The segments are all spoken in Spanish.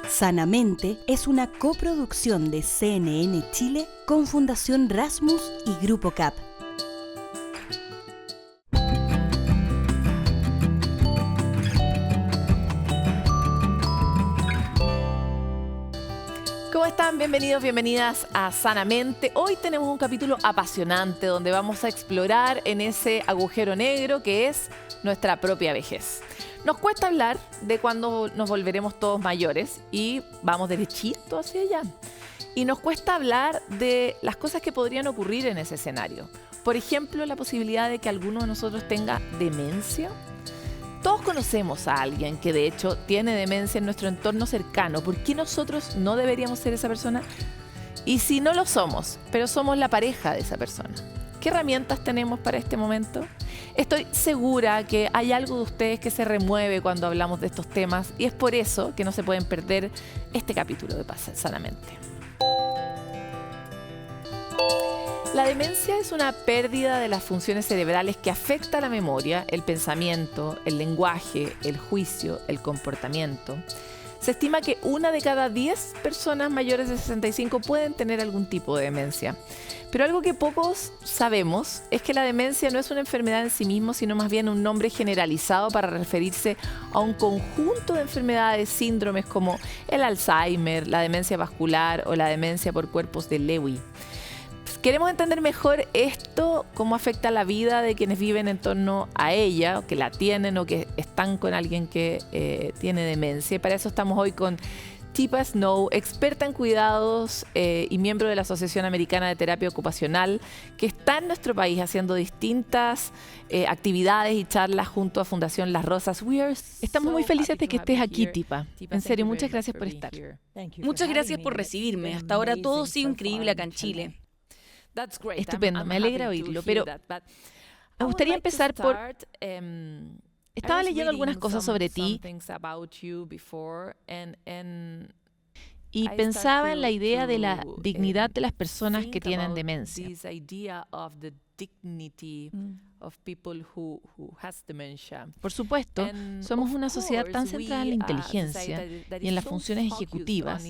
Sanamente es una coproducción de CNN Chile con Fundación Rasmus y Grupo CAP. ¿Cómo están? Bienvenidos, bienvenidas a Sanamente. Hoy tenemos un capítulo apasionante donde vamos a explorar en ese agujero negro que es nuestra propia vejez. Nos cuesta hablar de cuando nos volveremos todos mayores y vamos derechito hacia allá. Y nos cuesta hablar de las cosas que podrían ocurrir en ese escenario. Por ejemplo, la posibilidad de que alguno de nosotros tenga demencia. Todos conocemos a alguien que de hecho tiene demencia en nuestro entorno cercano. ¿Por qué nosotros no deberíamos ser esa persona? Y si no lo somos, pero somos la pareja de esa persona, ¿qué herramientas tenemos para este momento? Estoy segura que hay algo de ustedes que se remueve cuando hablamos de estos temas y es por eso que no se pueden perder este capítulo de Paz Sanamente. La demencia es una pérdida de las funciones cerebrales que afecta la memoria, el pensamiento, el lenguaje, el juicio, el comportamiento. Se estima que 1 de cada 10 personas mayores de 65 pueden tener algún tipo de demencia. Pero algo que pocos sabemos es que la demencia no es una enfermedad en sí mismo, sino más bien un nombre generalizado para referirse a un conjunto de enfermedades, síndromes como el Alzheimer, la demencia vascular o la demencia por cuerpos de Lewy. Queremos entender mejor esto, cómo afecta la vida de quienes viven en torno a ella, o que la tienen o que están con alguien que tiene demencia. Y para eso estamos hoy con Teepa Snow, experta en cuidados y miembro de la Asociación Americana de Terapia Ocupacional, que está en nuestro país haciendo distintas actividades y charlas junto a Fundación Las Rosas. Estamos muy felices de que estés aquí, Teepa. En serio, muchas gracias por estar. Muchas gracias por recibirme. Hasta ahora todo ha sido increíble acá en Chile. Estupendo, me alegra oírlo, pero me gustaría empezar por... Estaba leyendo algunas cosas sobre ti y pensaba en la idea de la dignidad de las personas que tienen demencia. Por supuesto, somos una sociedad tan centrada en la inteligencia y en las funciones ejecutivas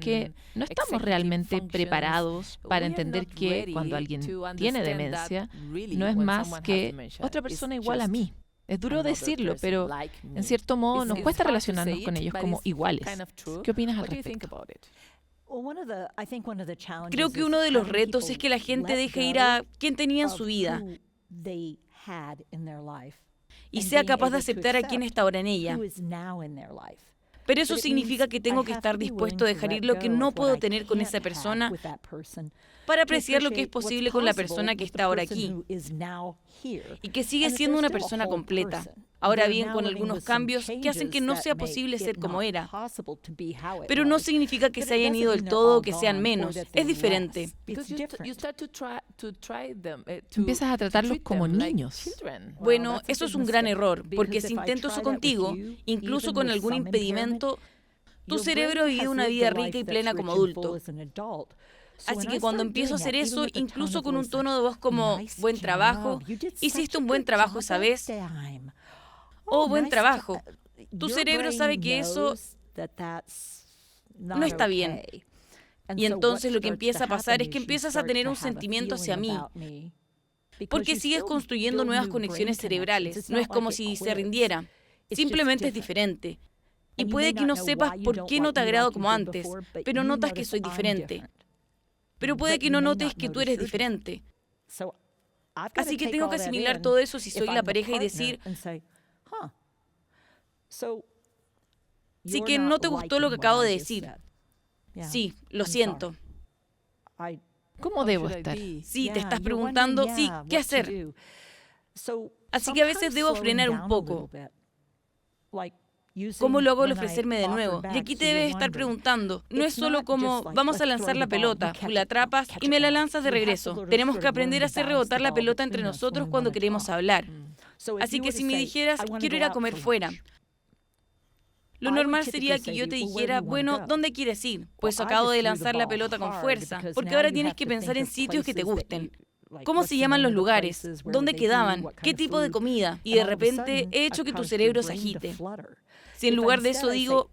que no estamos realmente preparados para entender que cuando alguien tiene demencia no es más que otra persona igual a mí. Es duro decirlo, pero en cierto modo nos cuesta relacionarnos con ellos como iguales. ¿Qué opinas al respecto? Creo que uno de los retos es que la gente deje ir a quien tenía en su vida y sea capaz de aceptar a quien está ahora en ella. Pero eso significa que tengo que estar dispuesto a dejar ir lo que no puedo tener con esa persona para apreciar lo que es posible con la persona que está ahora aquí y que sigue siendo una persona completa. Ahora bien, con algunos cambios que hacen que no sea posible ser como era. Pero no significa que se hayan ido del todo o que sean menos. Es diferente. Empiezas a tratarlos como niños. Bueno, eso es un gran error, porque si intento eso contigo, incluso con algún impedimento, tu cerebro vive una vida rica y plena como adulto. Así que cuando empiezo a hacer eso, incluso con un tono de voz como buen trabajo, hiciste un buen trabajo esa vez, oh, buen trabajo, tu cerebro sabe que eso no está bien. Y entonces lo que empieza a pasar es que empiezas a tener un sentimiento hacia mí, porque sigues construyendo nuevas conexiones cerebrales. No es como si se rindiera, simplemente es diferente. Y puede que no sepas por qué no te agrado como antes, pero notas que soy diferente. Pero puede que no notes que tú eres diferente. Así que tengo que asimilar todo eso si soy la pareja y decir, sí que no te gustó lo que acabo de decir. Sí, lo siento. ¿Cómo debo estar? Sí, te estás preguntando, sí, ¿qué hacer? Así que a veces debo frenar un poco. ¿Cómo lo hago al ofrecerme de nuevo? Y aquí te debes estar preguntando, no es solo como vamos a lanzar la pelota, tú la atrapas y me la lanzas de regreso. Tenemos que aprender a hacer rebotar la pelota entre nosotros cuando queremos hablar. Así que si me dijeras, quiero ir a comer fuera, lo normal sería que yo te dijera, bueno, ¿dónde quieres ir? Pues acabo de lanzar la pelota con fuerza, porque ahora tienes que pensar en sitios que te gusten. ¿Cómo se llaman los lugares? ¿Dónde quedaban? ¿Qué tipo de comida? Y de repente he hecho que tu cerebro se agite. Si en lugar de eso digo,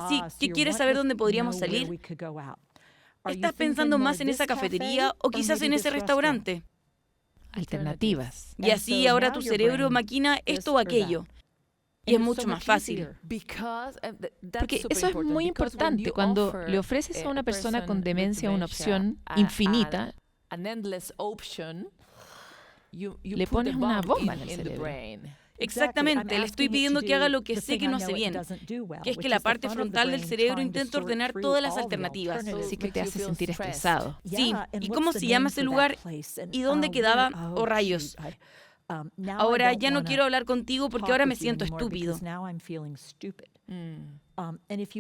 Sí, ¿que quieres saber dónde podríamos salir? ¿Estás pensando más en esa cafetería o quizás en ese restaurante? Alternativas. Y así ahora tu cerebro maquina esto o aquello. Y es mucho más fácil. Porque eso es muy importante. Cuando le ofreces a una persona con demencia una opción infinita, le pones una bomba en el cerebro. Exactamente, le estoy pidiendo que haga lo que sé que no hace bien, que es que la parte frontal del cerebro intenta ordenar todas las alternativas. Así que te hace sentir estresado. Sí, ¿y cómo se llama ese lugar? ¿Y dónde quedaba? ¡Oh, rayos! Ahora ya no quiero hablar contigo porque ahora me siento estúpido.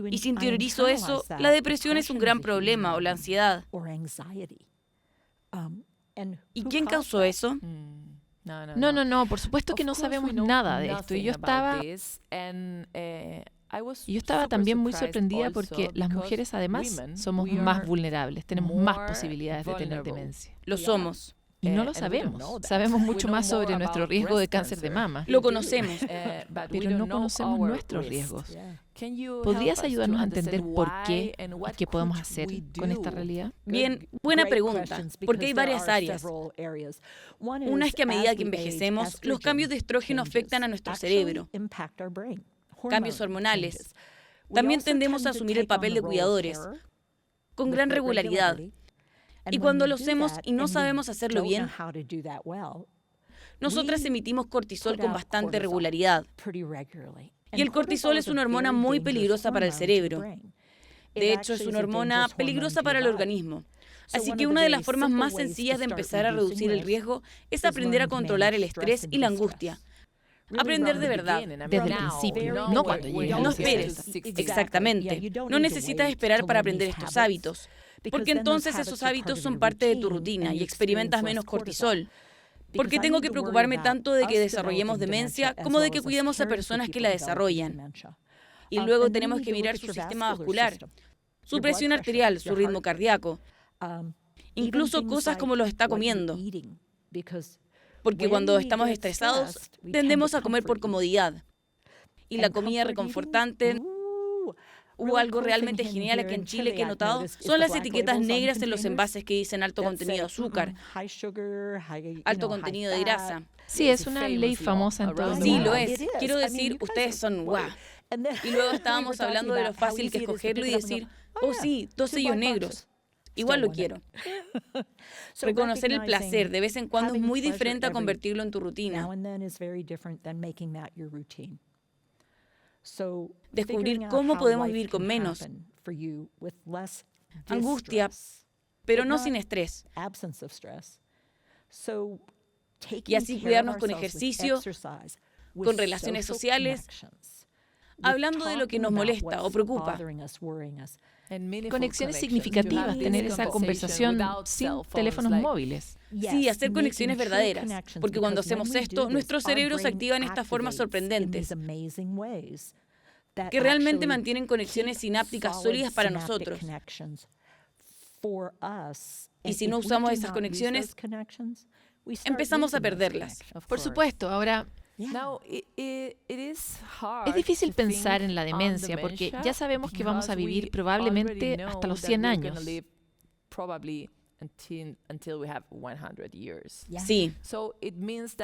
Y si interiorizo eso, la depresión es un gran problema, o la ansiedad. ¿Y quién causó eso? No, por supuesto que no sabemos nada de esto. Y yo estaba también muy sorprendida porque las mujeres además somos más vulnerables, tenemos más posibilidades de tener demencia. Lo somos. Y no lo sabemos. Sabemos mucho más sobre nuestro riesgo de cáncer de mama. Lo conocemos. Pero no conocemos nuestros riesgos. ¿Podrías ayudarnos a entender por qué y qué podemos hacer con esta realidad? Bien, buena pregunta, porque hay varias áreas. Una es que a medida que envejecemos, los cambios de estrógeno afectan a nuestro cerebro. Cambios hormonales. También tendemos a asumir el papel de cuidadores con gran regularidad. Y cuando lo hacemos y no sabemos hacerlo bien, nosotras emitimos cortisol con bastante regularidad. Y el cortisol es una hormona muy peligrosa para el cerebro. De hecho, es una hormona peligrosa para el organismo. Así que una de las formas más sencillas de empezar a reducir el riesgo es aprender a controlar el estrés y la angustia. Aprender de verdad. Desde el principio, no cuando llegues. No esperes. Exactamente. No necesitas esperar para aprender estos hábitos, porque entonces esos hábitos son parte de tu rutina y experimentas menos cortisol. Porque tengo que preocuparme tanto de que desarrollemos demencia como de que cuidemos a personas que la desarrollan. Y luego tenemos que mirar su sistema vascular, su presión arterial, su ritmo cardíaco, incluso cosas como lo está comiendo. Porque cuando estamos estresados, tendemos a comer por comodidad. Y la comida reconfortante, o algo realmente genial aquí en Chile que he notado, son las etiquetas negras en los envases que dicen alto contenido de azúcar, alto contenido de grasa. Sí, es una ley famosa en todo el mundo. Sí, lo es. Quiero decir, ustedes son guau. Y luego estábamos hablando de lo fácil que es cogerlo y decir, oh sí, 2 sellos negros. Igual lo quiero. Reconocer el placer de vez en cuando es muy diferente a convertirlo en tu rutina. Descubrir cómo podemos vivir con menos angustia, pero no sin estrés. Y así cuidarnos con ejercicio, con relaciones sociales, hablando de lo que nos molesta o preocupa. Conexiones significativas, tener esa conversación sin teléfonos móviles. Sí, hacer conexiones verdaderas, porque cuando hacemos esto, nuestro cerebro se activa en estas formas sorprendentes, que realmente mantienen conexiones sinápticas sólidas para nosotros. Y si no usamos esas conexiones, empezamos a perderlas. Por supuesto, ahora es difícil pensar en la demencia porque ya sabemos que vamos a vivir probablemente hasta los 100 años. Sí.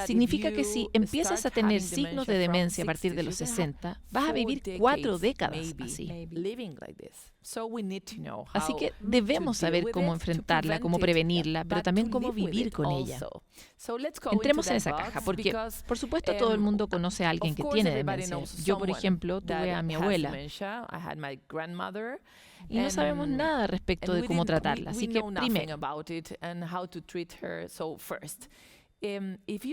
Significa que si empiezas a tener signos de demencia a partir de los 60, vas a vivir 4 décadas así. Así que debemos saber cómo enfrentarla, cómo prevenirla, pero también cómo vivir con ella. Entremos en esa caja, porque por supuesto todo el mundo conoce a alguien que tiene demencia. Yo, por ejemplo, tuve a mi abuela y no sabemos nada respecto de cómo tratarla. Así que primero,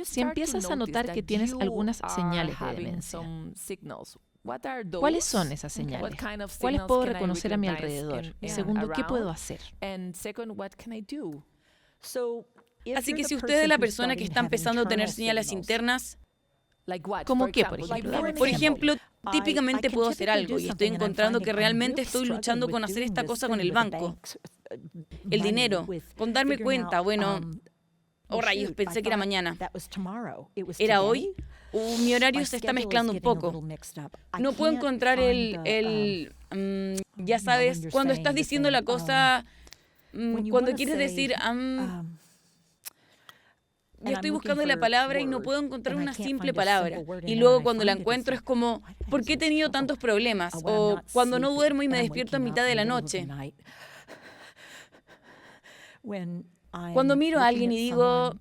si empiezas a notar que tienes algunas señales de demencia, ¿cuáles son esas señales? ¿Cuáles puedo reconocer a mi alrededor? Y segundo, ¿qué puedo hacer? Así que si usted es la persona que está empezando a tener señales internas, ¿Cómo qué, por ejemplo? Por ejemplo, típicamente puedo hacer algo y estoy encontrando que realmente estoy luchando con hacer esta cosa con el banco, el dinero, con darme cuenta, bueno, oh rayos, pensé que era mañana. ¿Era hoy? Mi horario se está mezclando un poco. No puedo encontrar ya sabes, cuando estás diciendo la cosa, cuando quieres decir, yo estoy buscando la palabra y no puedo encontrar una simple palabra. Y luego cuando la encuentro es como, ¿por qué he tenido tantos problemas? O cuando no duermo y me despierto a mitad de la noche. Cuando miro a alguien y digo,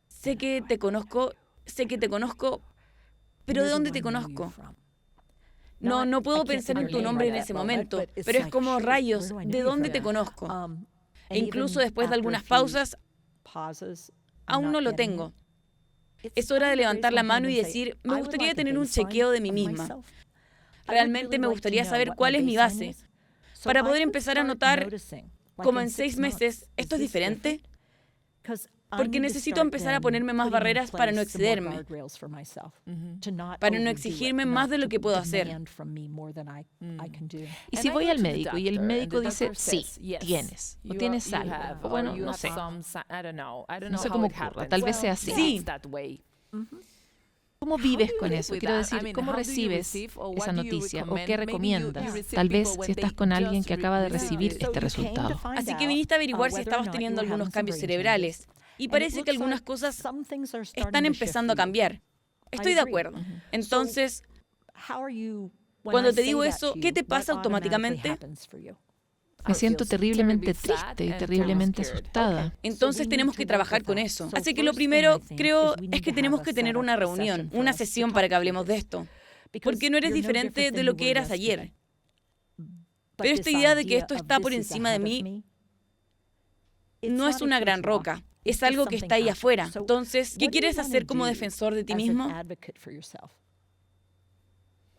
sé que te conozco, pero ¿de dónde te conozco? No puedo pensar en tu nombre en ese momento, pero es como rayos, ¿de dónde te conozco? E incluso después de algunas pausas, aún no lo tengo. Es hora de levantar la mano y decir, me gustaría tener un chequeo de mí misma. Realmente me gustaría saber cuál es mi base, para poder empezar a notar, como en 6 meses, ¿esto es diferente? Porque necesito empezar a ponerme más barreras para no excederme, para no exigirme más de lo que puedo hacer. Y si voy al médico y el médico dice, sí, tienes, o tienes algo, o bueno, no sé. No sé cómo ocurra, tal vez sea así. Sí. ¿Cómo vives con eso? Quiero decir, ¿cómo recibes esa noticia o qué recomiendas? Tal vez si estás con alguien que acaba de recibir este resultado. Así que viniste a averiguar si estabas teniendo algunos cambios cerebrales. Y parece que algunas cosas están empezando a cambiar. Estoy de acuerdo. Entonces, cuando te digo eso, ¿qué te pasa automáticamente? Me siento terriblemente triste y terriblemente asustada. Entonces tenemos que trabajar con eso. Así que lo primero, creo, es que tenemos que tener una reunión, una sesión para que hablemos de esto. Porque no eres diferente de lo que eras ayer. Pero esta idea de que esto está por encima de mí no es una gran roca. Es algo que está ahí afuera. Entonces, ¿qué quieres hacer como defensor de ti mismo?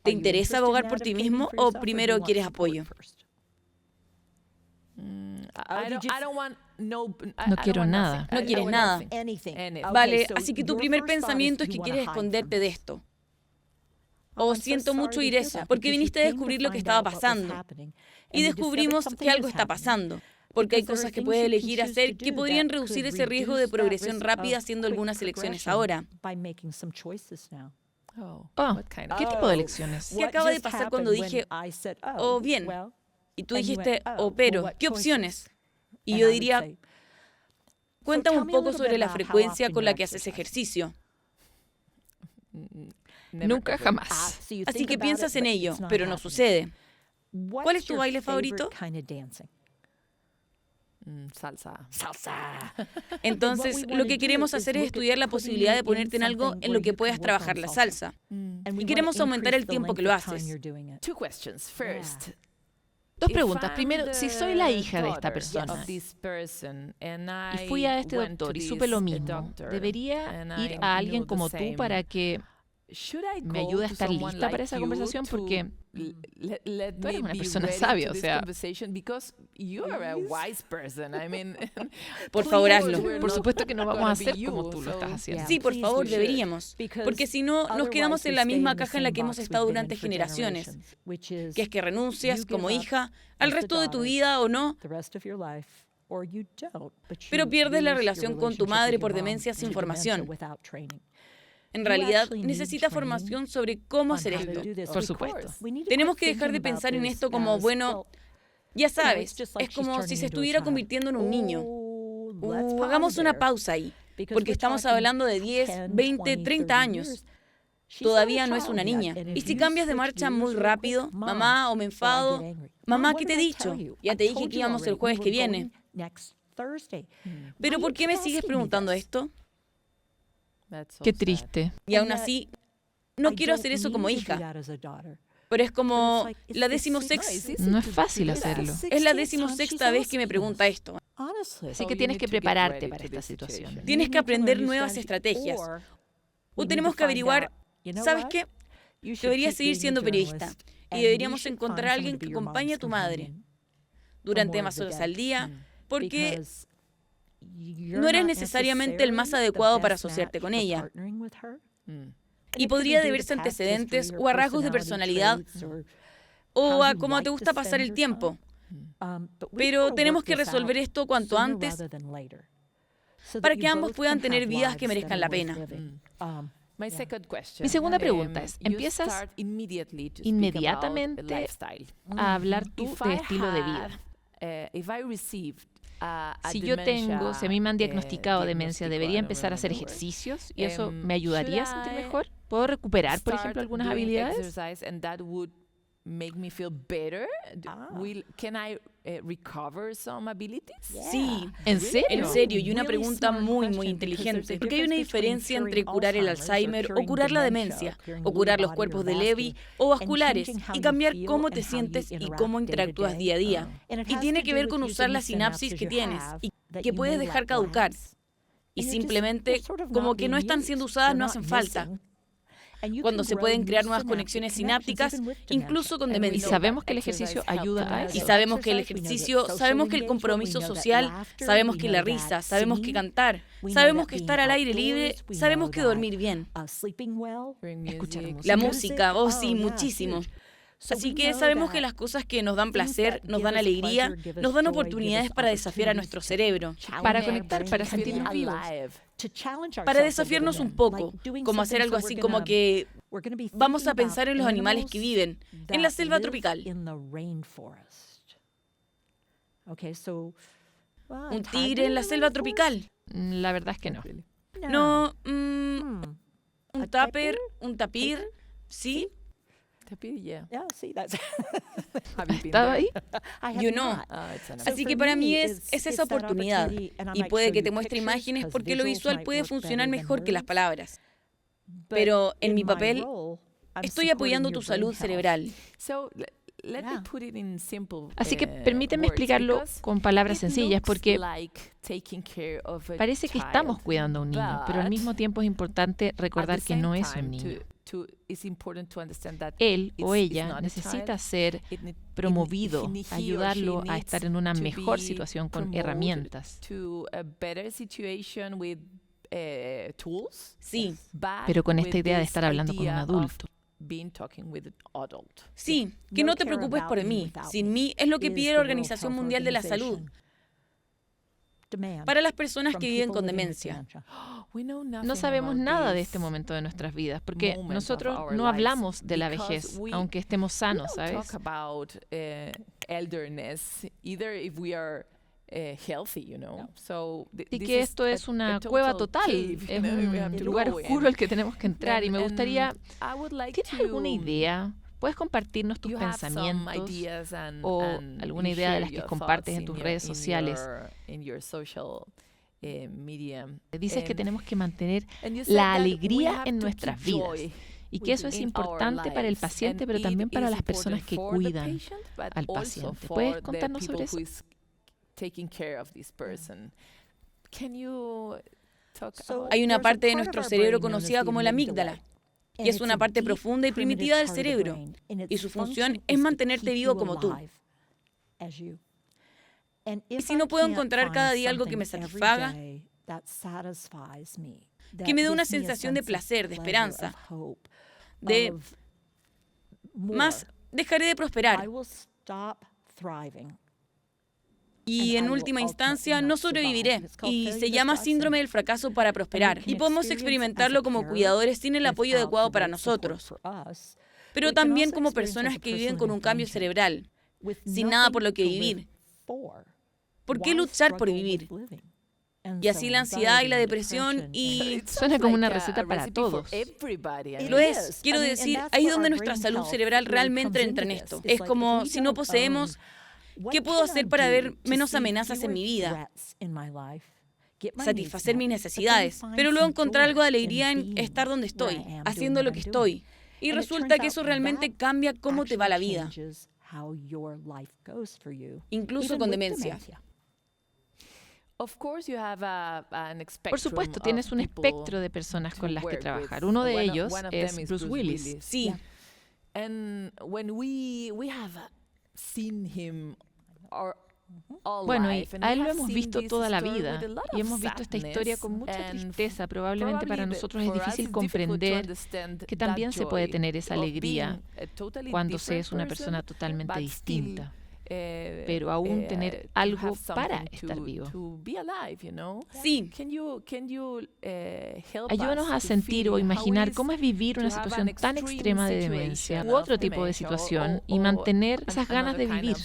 ¿Te interesa abogar por ti mismo o primero quieres apoyo? No quiero nada. No quieres nada. Vale, así que tu primer pensamiento es que quieres esconderte de esto. O siento mucho oír eso, porque viniste a descubrir lo que estaba pasando. Y descubrimos que algo está pasando. Porque hay cosas que puedes elegir hacer que podrían reducir ese riesgo de progresión rápida haciendo algunas elecciones ahora. ¿Qué tipo de elecciones? ¿Qué acaba de pasar cuando dije, oh, bien? Y tú dijiste, oh, pero, ¿qué opciones? Y yo diría, cuéntame un poco sobre la frecuencia con la que haces ejercicio. Nunca jamás. Así que piensas en ello, pero no sucede. ¿Cuál es tu baile favorito? Salsa. Entonces, lo que queremos hacer es estudiar la posibilidad de ponerte en algo en lo que puedas trabajar la salsa. Y queremos aumentar el tiempo que lo haces. Dos preguntas. Primero, si soy la hija de esta persona y fui a este doctor y supe lo mismo, ¿debería ir a alguien como tú para que me ayude a estar lista para esa conversación? Porque tú eres una persona sabia, o sea... Por favor, hazlo. Por supuesto que no vamos a hacer como tú lo estás haciendo. Sí, por favor, deberíamos. Porque si no, nos quedamos en la misma caja en la que hemos estado durante generaciones. Que es que renuncias como hija al resto de tu vida o no, pero pierdes la relación con tu madre por demencia sin formación. En realidad, necesita formación sobre cómo hacer esto. Por supuesto. Tenemos que dejar de pensar en esto como, bueno, ya sabes, es como si se estuviera convirtiendo en un niño. Hagamos una pausa ahí, porque estamos hablando de 10, 20, 30 años. Todavía no es una niña. Y si cambias de marcha muy rápido, mamá, o me enfado, mamá, ¿qué te he dicho? Ya te dije que íbamos el jueves que viene. Pero ¿por qué me sigues preguntando esto? Qué triste. Y aún así, no quiero hacer eso como hija. Pero es como la 16ª. No es fácil hacerlo. Es la 16ª vez que me pregunta esto. Así que tienes que prepararte para esta situación. Tienes que aprender nuevas estrategias. O tenemos que averiguar, ¿sabes qué? Deberías seguir siendo periodista. Y deberíamos encontrar a alguien que acompañe a tu madre durante más horas al día, porque no eres necesariamente el más adecuado para asociarte con ella. Y podría deberse a antecedentes o a rasgos de personalidad o a cómo te gusta pasar el tiempo. Pero tenemos que resolver esto cuanto antes para que ambos puedan tener vidas que merezcan la pena. Mi segunda pregunta es, ¿empiezas inmediatamente a hablar tú de estilo de vida? Si a mí me han diagnosticado demencia, ¿debería empezar a hacer ejercicios y eso me ayudaría a sentir mejor? ¿Puedo recuperar, por ejemplo, algunas habilidades? Make me feel better? Can I recover some abilities? Sí. ¿En serio? En serio, y una pregunta muy, muy inteligente. Porque hay una diferencia entre curar el Alzheimer o curar la demencia, o curar los cuerpos de Lewy o vasculares, y cambiar cómo te sientes y cómo interactúas día a día. Y tiene que ver con usar la sinapsis que tienes y que puedes dejar caducar. Y simplemente, como que no están siendo usadas, no hacen falta. Cuando se pueden crear nuevas conexiones sinápticas, incluso con demencia. Y sabemos que el ejercicio ayuda a eso. Y sabemos que el ejercicio, sabemos que el compromiso social, sabemos que la risa, sabemos que cantar, sabemos que estar al aire libre, sabemos que dormir bien. Escuchar música. La música, sí, muchísimo. Así que sabemos que las cosas que nos dan placer, nos dan alegría, nos dan oportunidades para desafiar a nuestro cerebro. Para conectar, para sentirnos vivos. Para desafiarnos un poco, como hacer algo así como que vamos a pensar en los animales que viven en la selva tropical. Un tigre en la selva tropical. La verdad es que no. No, un tupper, un tapir, ¿sí? ¿Estaba ahí? Yo no. Así que para mí es esa oportunidad. Y puede que te muestre imágenes porque lo visual puede funcionar mejor que las palabras. Pero en mi papel, estoy apoyando tu salud cerebral. Así que permíteme explicarlo con palabras sencillas, porque parece que estamos cuidando a un niño, pero al mismo tiempo es importante recordar que no es un niño. Él o ella necesita ser promovido, ayudarlo a estar en una mejor situación con herramientas. Sí. Pero con esta idea de estar hablando con un adulto. Sí, que no te preocupes por mí. Sin mí es lo que pide la Organización Mundial de la Salud para las personas que viven con demencia. No sabemos nada de este momento de nuestras vidas, porque nosotros no hablamos de la vejez, aunque estemos sanos, ¿sabes? Y que esto es una cueva total, es un lugar oscuro al que tenemos que entrar. Y me gustaría, ¿tienes alguna idea? ¿Puedes compartirnos tus pensamientos o alguna idea de las que compartes en tus redes sociales? Dices que tenemos que mantener la alegría en nuestras vidas y que eso es importante para el paciente, pero también para las personas que cuidan al paciente. ¿Puedes contarnos sobre eso? Hay una parte de nuestro cerebro conocida como la amígdala, que es una parte profunda y primitiva del cerebro, y su función es mantenerte vivo como tú. Y si no puedo encontrar cada día algo que me satisfaga, que me dé una sensación de placer, de esperanza, dejaré de prosperar. Y en última instancia, no sobreviviré. Y se llama síndrome del fracaso para prosperar. Y podemos experimentarlo como cuidadores sin el apoyo adecuado para nosotros, pero también como personas que viven con un cambio cerebral, sin nada por lo que vivir. ¿Por qué luchar por vivir? Y así la ansiedad y la depresión y... Suena como una receta para todos. Lo es. Quiero decir, ahí es donde nuestra salud cerebral realmente entra en esto. Es como si no poseemos... ¿Qué puedo hacer para ver menos amenazas en mi vida? Satisfacer mis necesidades, pero luego encontrar algo de alegría en estar donde estoy, haciendo lo que estoy. Y resulta que eso realmente cambia cómo te va la vida, incluso con demencia. Por supuesto, tienes un espectro de personas con las que trabajar. Uno de ellos es Bruce Willis. Sí. Bueno, y a él lo hemos visto toda la vida y hemos visto esta historia con mucha tristeza. Probablemente para nosotros es difícil comprender que también se puede tener esa alegría cuando se es una persona totalmente distinta. pero aún tener algo para estar vivo. Sí. Ayúdanos a sentir o imaginar cómo es vivir una situación tan extrema de demencia u otro tipo de situación y mantener esas ganas de vivir.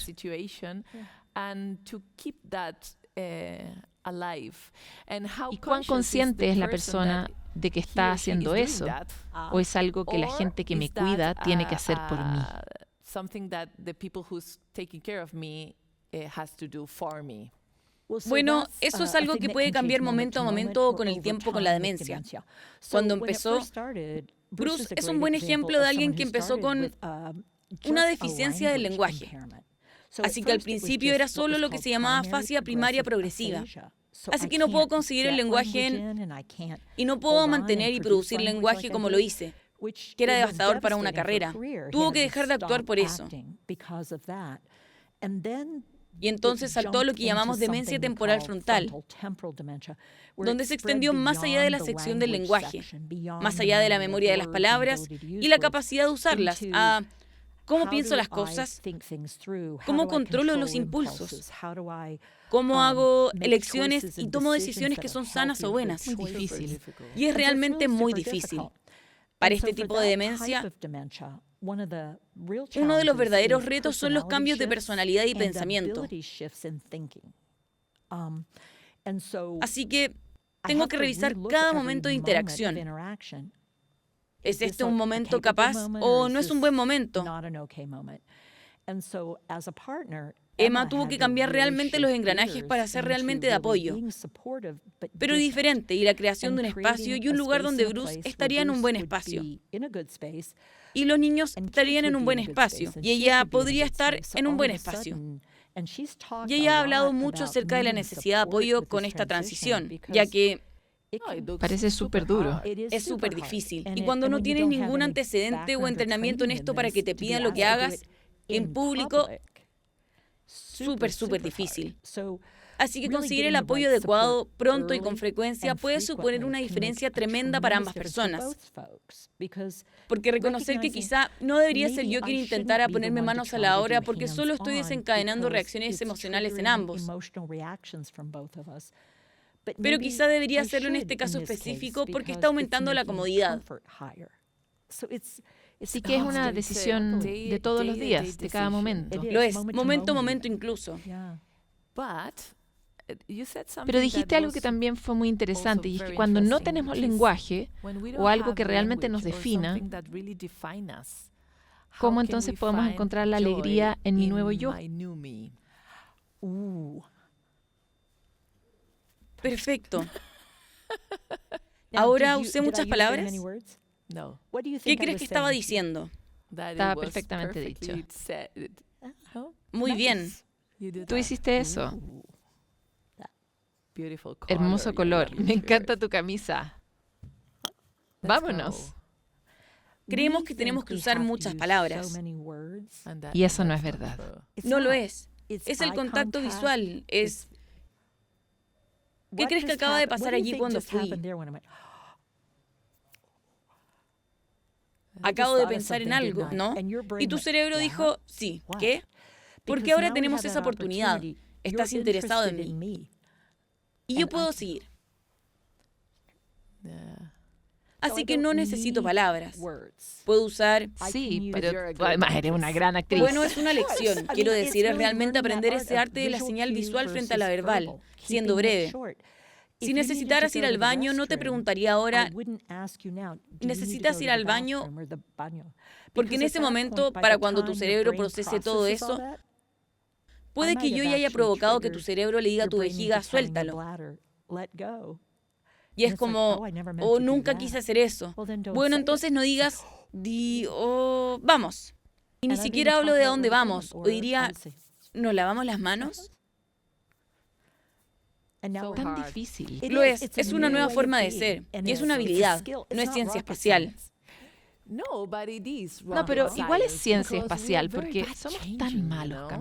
¿Y cuán consciente es la persona de que está haciendo eso? ¿O es algo que la gente que me cuida tiene que hacer por mí? Bueno, eso es algo que puede cambiar momento a momento con el tiempo con la demencia. Cuando empezó, Bruce es un buen ejemplo de alguien que empezó con una deficiencia del lenguaje. Así que al principio era solo lo que se llamaba afasia primaria progresiva. Así que no puedo conseguir el lenguaje y no puedo mantener y producir lenguaje como lo hice, que era devastador para una carrera. Tuvo que dejar de actuar por eso. Y entonces saltó lo que llamamos demencia temporal frontal, donde se extendió más allá de la sección del lenguaje, más allá de la memoria de las palabras y la capacidad de usarlas, a cómo pienso las cosas, cómo controlo los impulsos, cómo hago elecciones y tomo decisiones que son sanas o buenas. Muy difícil. Y es realmente muy difícil. Para este tipo de demencia, uno de los verdaderos retos son los cambios de personalidad y pensamiento. Así que tengo que revisar cada momento de interacción. ¿Es este un momento capaz o no es un buen momento? Emma tuvo que cambiar realmente los engranajes para ser realmente de apoyo, pero diferente, y la creación de un espacio y un lugar donde Bruce estaría en un buen espacio. Y los niños estarían en un buen espacio, y ella podría estar en un buen espacio. Y ella ha hablado mucho acerca de la necesidad de apoyo con esta transición, ya que parece súper duro. es súper difícil. Y cuando no tienes ningún antecedente o entrenamiento en esto para que te pidan lo que hagas en público, súper difícil. Así que conseguir el apoyo adecuado pronto y con frecuencia puede suponer una diferencia tremenda para ambas personas. Porque reconocer que quizá no debería ser yo quien intentara ponerme manos a la obra porque solo estoy desencadenando reacciones emocionales en ambos. Pero quizá debería hacerlo en este caso específico porque está aumentando la comodidad. Así que es una decisión de todos los días, de cada momento. Lo es, momento a momento incluso. Pero dijiste algo que también fue muy interesante, y es que cuando no tenemos lenguaje o algo que realmente nos defina, ¿cómo entonces podemos encontrar la alegría en mi nuevo yo? Perfecto. Ahora usé muchas palabras. ¿Qué crees que estaba diciendo? Estaba perfectamente dicho. Muy bien. Tú hiciste eso. Hermoso color. Me encanta tu camisa. Vámonos. Creemos que tenemos que usar muchas palabras. Y eso no es verdad. No lo es. Es el contacto visual. Es... ¿Qué crees que acaba de pasar allí cuando fui? Acabo de pensar en algo, ¿no? Y tu cerebro dijo, sí, ¿qué? Porque ahora tenemos esa oportunidad. Estás interesado en mí. Y yo puedo seguir. Así que no necesito palabras. Puedo usar... Sí, pero tú además eres una gran actriz. Bueno, es una lección. Quiero decir, es realmente aprender ese arte de la señal visual frente a la verbal, siendo breve. Si necesitaras ir al baño, no te preguntaría ahora, ¿necesitas ir al baño? Porque en ese momento, para cuando tu cerebro procese todo eso, puede que yo ya haya provocado que tu cerebro le diga a tu vejiga, suéltalo. Y es como, oh, nunca quise hacer eso. Bueno, entonces no digas, vamos. Y ni siquiera hablo de a dónde vamos. O diría, ¿nos lavamos las manos? Tan difícil. Lo es una nueva forma de ser. Y es una habilidad, no es ciencia espacial. No, pero igual es ciencia espacial porque somos tan malos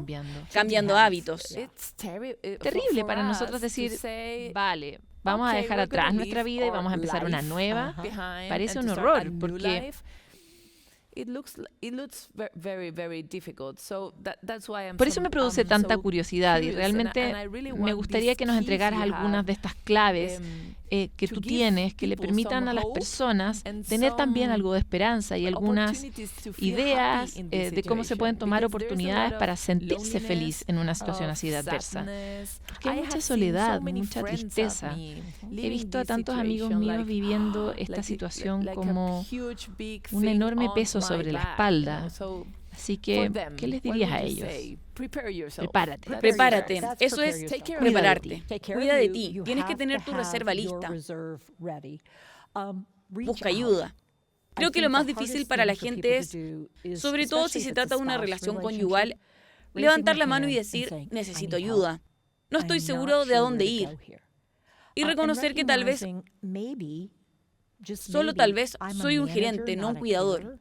cambiando hábitos. Terrible para nosotros decir, vale, vamos a dejar atrás nuestra vida y vamos a empezar una nueva. Parece un horror porque Por eso me produce tanta curiosidad y realmente me gustaría que nos entregaras algunas de estas claves que tú tienes, que le permitan a las personas tener también algo de esperanza y algunas ideas de cómo se pueden tomar oportunidades para sentirse feliz en una situación así de adversa. Porque hay mucha soledad, mucha tristeza. He visto a tantos amigos míos viviendo esta situación como un enorme peso sobre la espalda. Así que, ¿qué les dirías a ellos? Prepárate. Prepárate. Eso es prepararte. Cuida de ti. Tienes que tener tu reserva lista. Busca ayuda. Creo que lo más difícil para la gente es, sobre todo si se trata de una relación conyugal, levantar la mano y decir, necesito ayuda. No estoy seguro de a dónde ir. Y reconocer que tal vez, solo tal vez, soy un gerente, no un cuidador.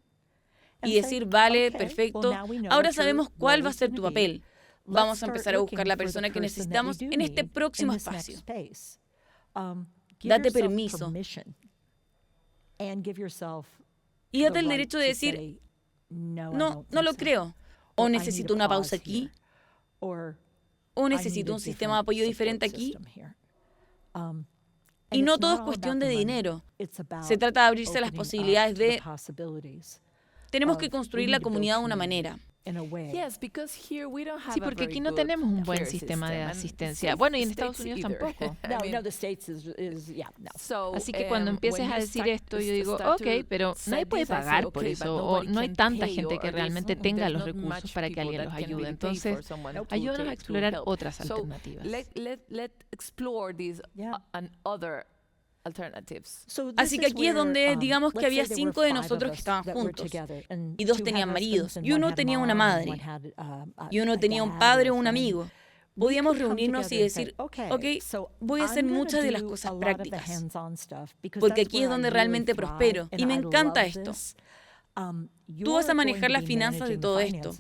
Y decir, vale, perfecto, ahora sabemos cuál va a ser tu papel. Vamos a empezar a buscar la persona que necesitamos en este próximo espacio. Date permiso. Y date el derecho de decir, no lo creo. O necesito una pausa aquí. O necesito un sistema de apoyo diferente aquí. Y no todo es cuestión de dinero. Se trata de abrirse a las posibilidades de... Tenemos que construir la comunidad de una manera. Sí, porque aquí no tenemos un buen sistema de asistencia. Bueno, y en Estados Unidos tampoco. Así que cuando empieces a decir esto, yo digo, ok, pero nadie puede pagar por eso, o no hay tanta gente que realmente tenga los recursos para que alguien los ayude. Entonces, ayúdanos a explorar otras alternativas. Así que aquí es donde digamos que había 5 de nosotros que estaban juntos y 2 tenían maridos y 1 tenía una madre y 1 tenía un padre o un amigo. Podíamos reunirnos y decir, ok, voy a hacer muchas de las cosas prácticas porque aquí es donde realmente prospero y me encanta esto. Tú vas a manejar las finanzas de todo esto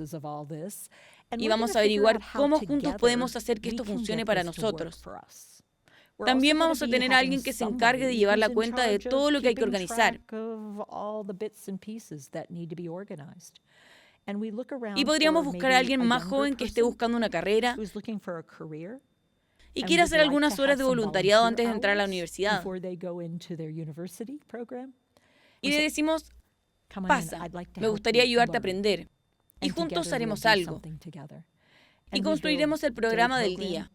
y vamos a averiguar cómo juntos podemos hacer que esto funcione para nosotros. También vamos a tener a alguien que se encargue de llevar la cuenta de todo lo que hay que organizar. Y podríamos buscar a alguien más joven que esté buscando una carrera y quiera hacer algunas horas de voluntariado antes de entrar a la universidad. Y le decimos, pasa, me gustaría ayudarte a aprender. Y juntos haremos algo. Y construiremos el programa del día.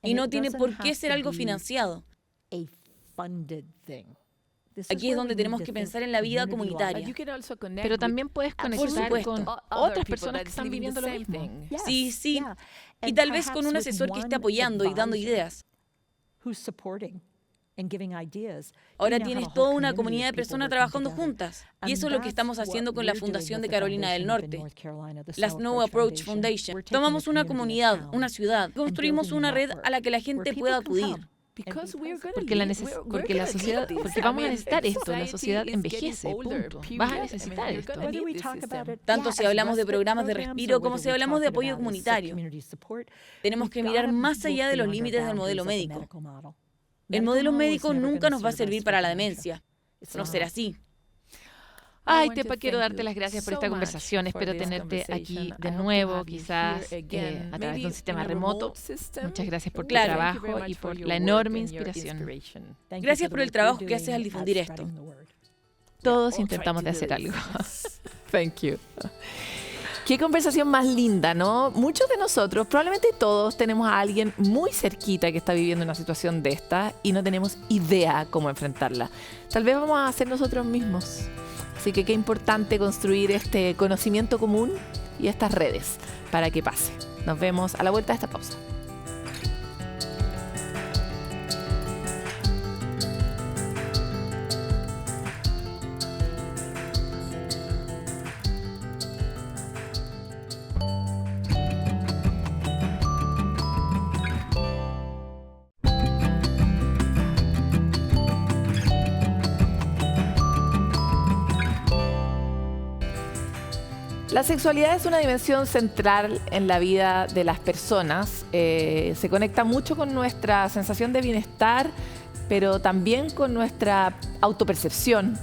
Y no tiene por qué ser algo financiado. Aquí es donde tenemos que pensar en la vida comunitaria. Pero también puedes conectar con otras personas que están viviendo lo mismo. Sí. Y tal vez con un asesor que esté apoyando y dando ideas. Ahora tienes toda una comunidad de personas trabajando juntas. Y eso es lo que estamos haciendo con la Fundación de Carolina del Norte, la Snow Approach Foundation. Tomamos una comunidad, una ciudad, construimos una red a la que la gente pueda acudir. Porque la sociedad, porque vamos a necesitar esto, la sociedad envejece, punto. Vas a necesitar esto. Tanto si hablamos de programas de respiro como si hablamos de apoyo comunitario. Tenemos que mirar más allá de los límites del modelo médico. El modelo médico nunca nos va a servir para la demencia. No será así. Ay, Tepa, quiero darte las gracias por esta conversación. Espero tenerte aquí de nuevo, quizás a través de un sistema remoto. Muchas gracias por tu trabajo y por la enorme inspiración. Gracias por el trabajo que haces al difundir esto. Todos intentamos de hacer algo. Thank you. Qué conversación más linda, ¿no? Muchos de nosotros, probablemente todos, tenemos a alguien muy cerquita que está viviendo una situación de esta y no tenemos idea cómo enfrentarla. Tal vez vamos a ser nosotros mismos. Así que qué importante construir este conocimiento común y estas redes para que pase. Nos vemos a la vuelta de esta pausa. La sexualidad es una dimensión central en la vida de las personas. Se conecta mucho con nuestra sensación de bienestar, pero también con nuestra autopercepción.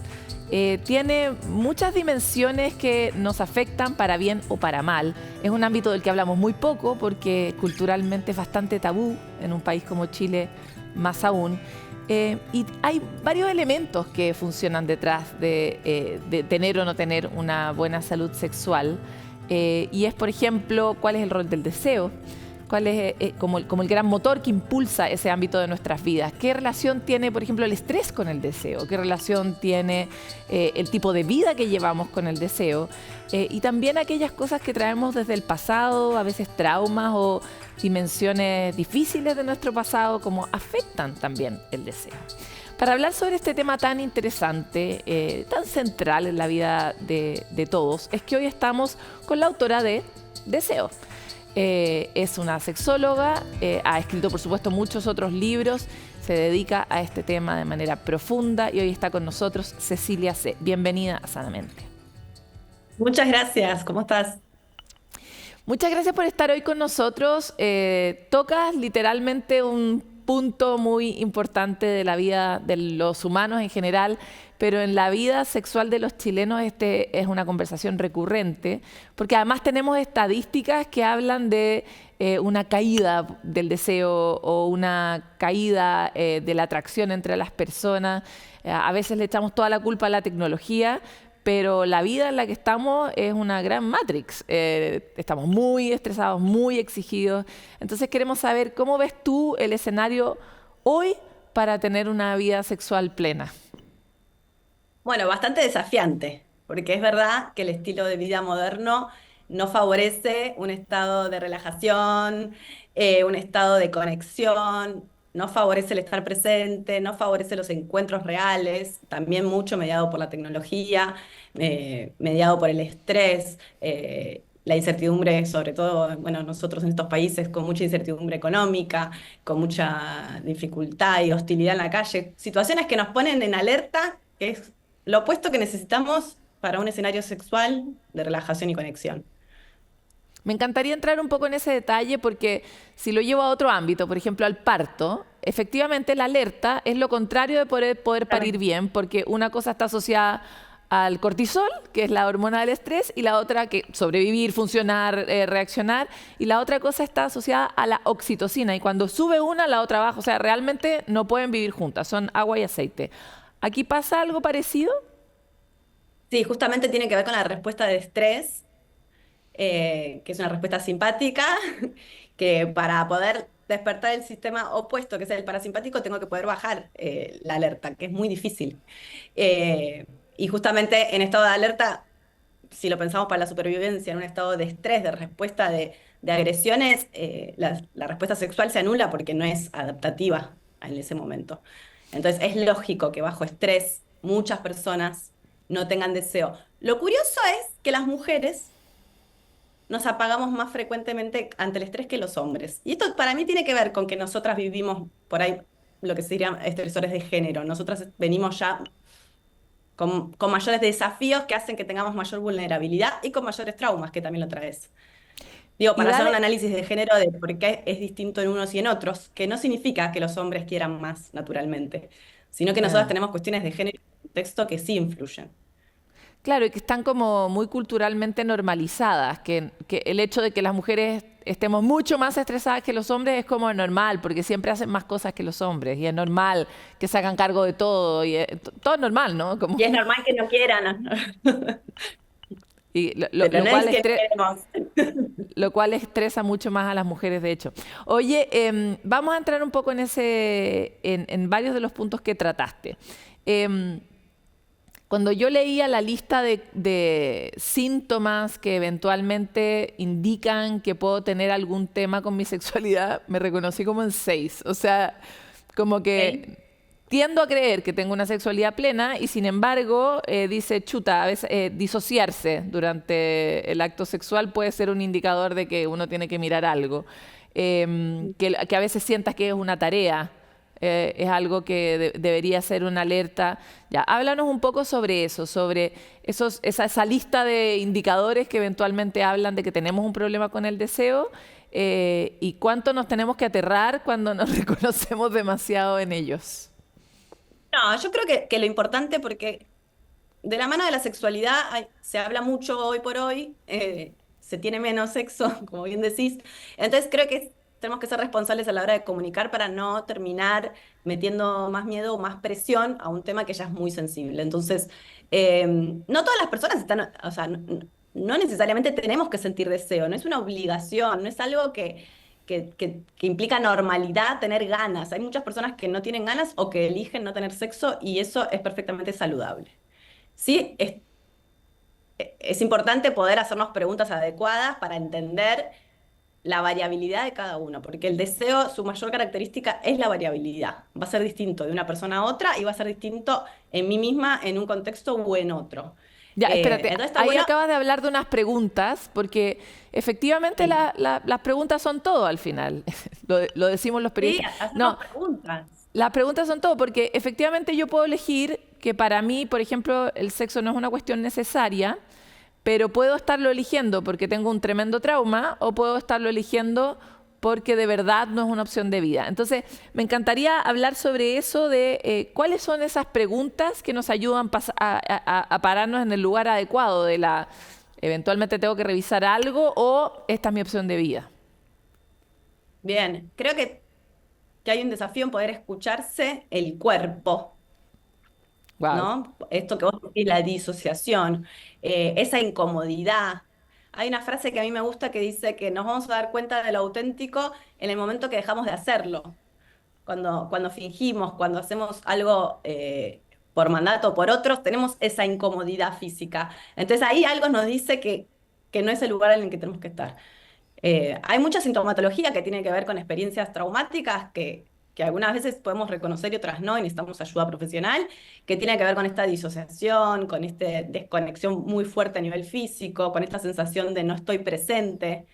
tiene muchas dimensiones que nos afectan para bien o para mal. Es un ámbito del que hablamos muy poco porque culturalmente es bastante tabú, en un país como Chile más aún. Y hay varios elementos que funcionan detrás de tener o no tener una buena salud sexual. Y es, por ejemplo, cuál es el rol del deseo, cuál es como el gran motor que impulsa ese ámbito de nuestras vidas. ¿Qué relación tiene, por ejemplo, el estrés con el deseo? ¿Qué relación tiene el tipo de vida que llevamos con el deseo? Y también aquellas cosas que traemos desde el pasado, a veces traumas o dimensiones difíciles de nuestro pasado, como afectan también el deseo. Para hablar sobre este tema tan interesante, tan central en la vida de todos, es que hoy estamos con la autora de Deseo. Es una sexóloga, ha escrito por supuesto muchos otros libros, se dedica a este tema de manera profunda y hoy está con nosotros Cecilia C. Bienvenida a Sanamente. Muchas gracias, ¿cómo estás? Muchas gracias por estar hoy con nosotros. Tocas literalmente un punto muy importante de la vida de los humanos en general, pero en la vida sexual de los chilenos es una conversación recurrente, porque además tenemos estadísticas que hablan de una caída del deseo o una caída de la atracción entre las personas. A veces le echamos toda la culpa a la tecnología, pero la vida en la que estamos es una gran matrix. Estamos muy estresados, muy exigidos. Entonces queremos saber cómo ves tú el escenario hoy para tener una vida sexual plena. Bueno, bastante desafiante, porque es verdad que el estilo de vida moderno no favorece un estado de relajación, un estado de conexión, no favorece el estar presente, no favorece los encuentros reales, también mucho mediado por la tecnología, mediado por el estrés, la incertidumbre, sobre todo, bueno, nosotros en estos países con mucha incertidumbre económica, con mucha dificultad y hostilidad en la calle, situaciones que nos ponen en alerta, que es lo opuesto que necesitamos para un escenario sexual de relajación y conexión. Me encantaría entrar un poco en ese detalle porque si lo llevo a otro ámbito, por ejemplo al parto, efectivamente la alerta es lo contrario de poder parir bien, porque una cosa está asociada al cortisol, que es la hormona del estrés, y la otra que sobrevivir, funcionar, reaccionar, y la otra cosa está asociada a la oxitocina, y cuando sube una, la otra baja. O sea, realmente no pueden vivir juntas, son agua y aceite. ¿Aquí pasa algo parecido? Sí, justamente tiene que ver con la respuesta de estrés, que es una respuesta simpática, que para poder despertar el sistema opuesto, que es el parasimpático, tengo que poder bajar la alerta, que es muy difícil. Y justamente en estado de alerta, si lo pensamos para la supervivencia, en un estado de estrés, de respuesta de agresiones, la respuesta sexual se anula porque no es adaptativa en ese momento. Entonces es lógico que bajo estrés muchas personas no tengan deseo. Lo curioso es que las mujeres nos apagamos más frecuentemente ante el estrés que los hombres. Y esto para mí tiene que ver con que nosotras vivimos por ahí lo que se dirían estresores de género. Nosotras venimos ya con mayores desafíos que hacen que tengamos mayor vulnerabilidad y con mayores traumas que también lo traes. Digo, para hacer un análisis de género de por qué es distinto en unos y en otros, que no significa que los hombres quieran más naturalmente, sino que nosotras tenemos cuestiones de género y contexto que sí influyen. Claro, y que están como muy culturalmente normalizadas, que el hecho de que las mujeres estemos mucho más estresadas que los hombres es como normal, porque siempre hacen más cosas que los hombres, y es normal que se hagan cargo de todo, y todo es normal, ¿no? Como... Y es normal que no quieran. Y lo cual estresa mucho más a las mujeres, de hecho. Oye, vamos a entrar un poco en varios de los puntos que trataste. Cuando yo leía la lista de síntomas que eventualmente indican que puedo tener algún tema con mi sexualidad, me reconocí como en 6. O sea, como que tiendo a creer que tengo una sexualidad plena y sin embargo, dice chuta, a veces disociarse durante el acto sexual puede ser un indicador de que uno tiene que mirar algo. Que a veces sientas que es una tarea. Es algo que debería ser una alerta. Ya, háblanos un poco sobre eso, sobre esa lista de indicadores que eventualmente hablan de que tenemos un problema con el deseo y cuánto nos tenemos que aterrar cuando nos reconocemos demasiado en ellos. No, yo creo que lo importante, porque de la mano de la sexualidad se habla mucho hoy por hoy, se tiene menos sexo, como bien decís. Entonces creo que tenemos que ser responsables a la hora de comunicar para no terminar metiendo más miedo o más presión a un tema que ya es muy sensible. Entonces, no todas las personas están, o sea, no necesariamente tenemos que sentir deseo, no es una obligación, no es algo que implica normalidad tener ganas. Hay muchas personas que no tienen ganas o que eligen no tener sexo y eso es perfectamente saludable. Sí, es importante poder hacernos preguntas adecuadas para entender la variabilidad de cada uno, porque el deseo, su mayor característica es la variabilidad. Va a ser distinto de una persona a otra y va a ser distinto en mí misma, en un contexto u en otro. Ya, espérate, Entonces está ahí bueno. acabas de hablar de unas preguntas, porque efectivamente Sí. las preguntas son todo al final. Lo decimos los Sí, periodistas. hacernos No, preguntas. las preguntas son todo, porque efectivamente yo puedo elegir que para mí, por ejemplo, el sexo no es una cuestión necesaria, pero puedo estarlo eligiendo porque tengo un tremendo trauma o puedo estarlo eligiendo porque de verdad no es una opción de vida. Entonces, me encantaría hablar sobre eso de cuáles son esas preguntas que nos ayudan a pararnos en el lugar adecuado de la eventualmente tengo que revisar algo o esta es mi opción de vida. Bien, creo que hay un desafío en poder escucharse el cuerpo, Wow. ¿no? Esto que vos decís, la disociación, esa incomodidad. Hay una frase que a mí me gusta que dice que nos vamos a dar cuenta de lo auténtico en el momento que dejamos de hacerlo. Cuando fingimos, cuando hacemos algo por mandato o por otros, tenemos esa incomodidad física. Entonces ahí algo nos dice que no es el lugar en el que tenemos que estar. Hay mucha sintomatología que tiene que ver con experiencias traumáticas que algunas veces podemos reconocer y otras no, y necesitamos ayuda profesional, que tiene que ver con esta disociación, con esta desconexión muy fuerte a nivel físico, con esta sensación de no estoy presente,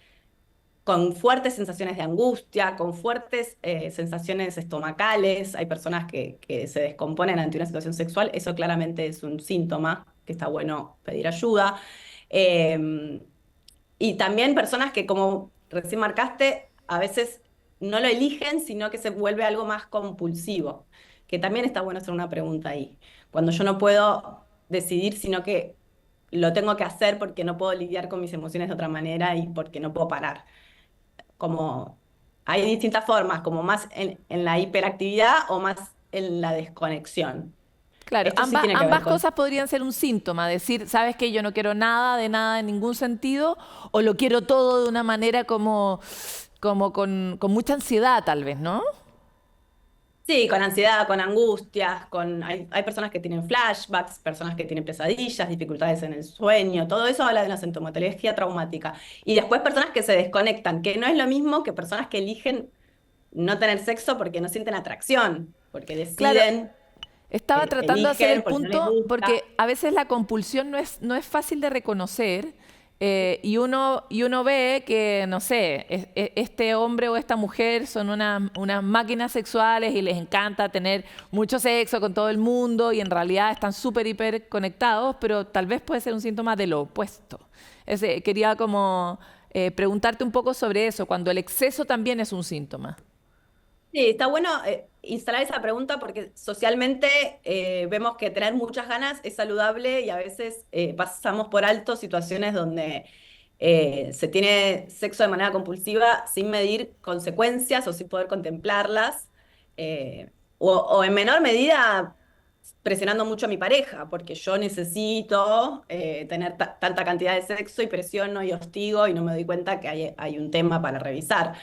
con fuertes sensaciones de angustia, con fuertes sensaciones estomacales. Hay personas que se descomponen ante una situación sexual, eso claramente es un síntoma, que está bueno pedir ayuda. Eh, y también personas que, como recién marcaste, a veces no lo eligen, sino que se vuelve algo más compulsivo, que también está bueno hacer una pregunta ahí. Cuando yo no puedo decidir, sino que lo tengo que hacer porque no puedo lidiar con mis emociones de otra manera y porque no puedo parar. Como hay distintas formas, como más en la hiperactividad o más en la desconexión. Claro, Esto sí tiene que ver ambas con... cosas podrían ser un síntoma, decir, sabes que yo no quiero nada de nada en ningún sentido, o lo quiero todo de una manera como con mucha ansiedad tal vez, ¿no? Sí, con ansiedad, con angustias, hay personas que tienen flashbacks, personas que tienen pesadillas, dificultades en el sueño, todo eso habla de una sintomatología traumática. Y después personas que se desconectan, que no es lo mismo que personas que eligen no tener sexo porque no sienten atracción, porque Claro, deciden, estaba tratando de hacer el eligen porque no les punto gusta. porque a veces la compulsión no es fácil de reconocer y uno ve que, no sé, este hombre o esta mujer son unas máquinas sexuales y les encanta tener mucho sexo con todo el mundo y en realidad están súper, hiper conectados, pero tal vez puede ser un síntoma de lo opuesto. Quería como preguntarte un poco sobre eso, cuando el exceso también es un síntoma. Sí, está bueno instalar esa pregunta porque socialmente vemos que tener muchas ganas es saludable y a veces pasamos por alto situaciones donde se tiene sexo de manera compulsiva sin medir consecuencias o sin poder contemplarlas, o en menor medida presionando mucho a mi pareja, porque yo necesito tener tanta cantidad de sexo y presiono y hostigo y no me doy cuenta que hay un tema para revisar.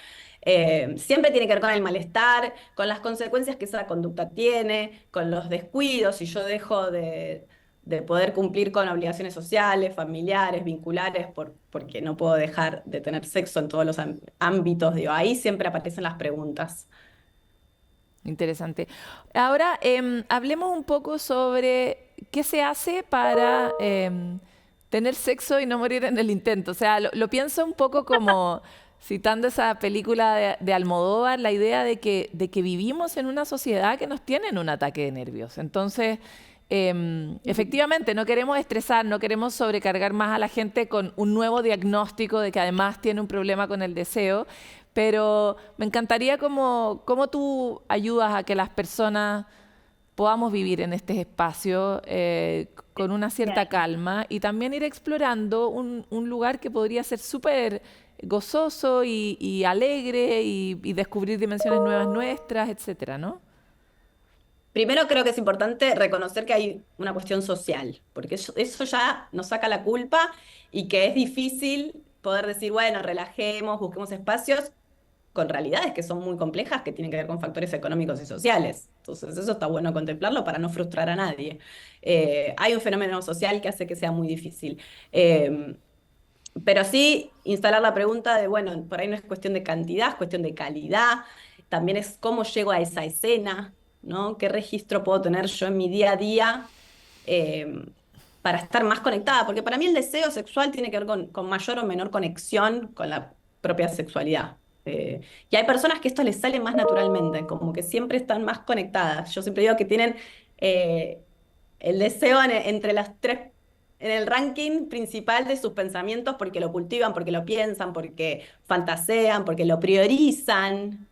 Siempre tiene que ver con el malestar, con las consecuencias que esa conducta tiene, con los descuidos, si yo dejo de poder cumplir con obligaciones sociales, familiares, vinculares, porque no puedo dejar de tener sexo en todos los ámbitos, digo, ahí siempre aparecen las preguntas. Interesante. Ahora, hablemos un poco sobre qué se hace para tener sexo y no morir en el intento. O sea, lo pienso un poco como, citando esa película de Almodóvar, la idea de que vivimos en una sociedad que nos tiene en un ataque de nervios. Entonces, efectivamente, no queremos estresar, no queremos sobrecargar más a la gente con un nuevo diagnóstico de que además tiene un problema con el deseo, pero me encantaría cómo tú ayudas a que las personas podamos vivir en este espacio con una cierta calma y también ir explorando un lugar que podría ser súper gozoso y alegre y descubrir dimensiones nuevas nuestras, etcétera, ¿no? Primero creo que es importante reconocer que hay una cuestión social, porque eso ya nos saca la culpa y que es difícil poder decir, bueno, relajemos, busquemos espacios, con realidades que son muy complejas, que tienen que ver con factores económicos y sociales. Entonces eso está bueno contemplarlo para no frustrar a nadie. Hay un fenómeno social que hace que sea muy difícil. Pero sí instalar la pregunta de, bueno, por ahí no es cuestión de cantidad, es cuestión de calidad, también es cómo llego a esa escena, ¿no? ¿Qué registro puedo tener yo en mi día a día para estar más conectada? Porque para mí el deseo sexual tiene que ver con mayor o menor conexión con la propia sexualidad. Y hay personas que esto les sale más naturalmente, como que siempre están más conectadas. Yo siempre digo que tienen el deseo entre las tres, en el ranking principal de sus pensamientos, porque lo cultivan, porque lo piensan, porque fantasean, porque lo priorizan,